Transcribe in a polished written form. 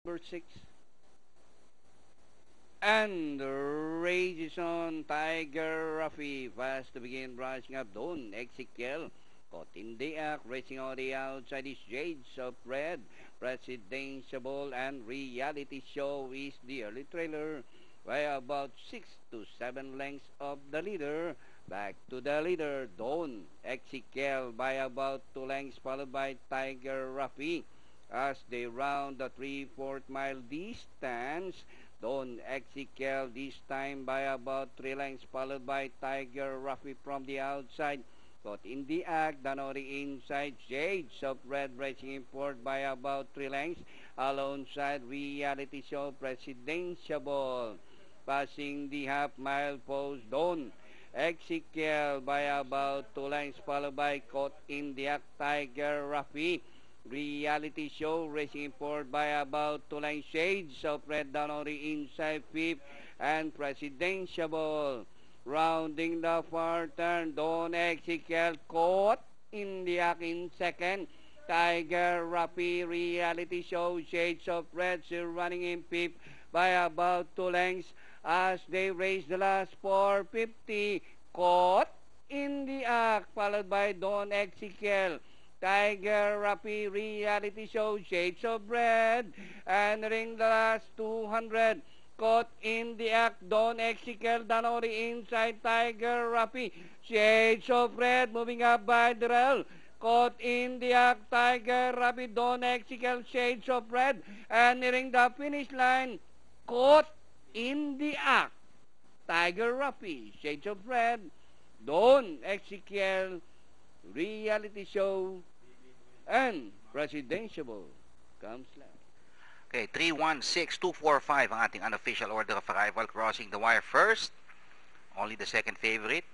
number 6. And races on. Tiger Rafi fast to begin, rushing up. Don Ezekiel caught in the act, racing on the outside is Shades of Red. Presidential and Reality Show is the early trailer by about 6 to 7 lengths of the leader. Back to the leader, Don Ezekiel by about 2 lengths, followed by Tiger Rafi as they round the 3/4 mile distance. Don Ezekiel this time by about 3 lengths, followed by Tiger Rafi from the outside. Caught in the act, Danori inside, Shades of Red racing in fourth by about 3 lengths. Alongside Reality Show, Presidential. Passing the half-mile post, Don Ezekiel by about 2 lengths, followed by Caught in the act, Tiger Rafi. Reality Show racing forward by about 2 lengths. Shades of Red down on the inside fifth, and Presidential rounding the far turn. Don Ezekiel Caught in the act in second. Tiger Rafi, Reality Show, Shades of Red still running in fifth by about 2 lengths as they race the last 450. Caught in the act, followed by Don Ezekiel. Tiger Rafi, Reality Show, Shades of Red, entering the last 200. Caught in the act, Don Ezekiel, Danori inside, Tiger Rafi, Shades of Red, moving up by Darrell. Caught in the act, Tiger Rafi, Don Ezekiel, Shades of Red, entering the finish line. Caught in the act, Tiger Rafi, Shades of Red, Don Ezekiel, Reality Show, and Presidential comes last. Okay, 3-1-6-2-4-5 ang ating unofficial order of arrival. Crossing the wire first. Only the second favorite.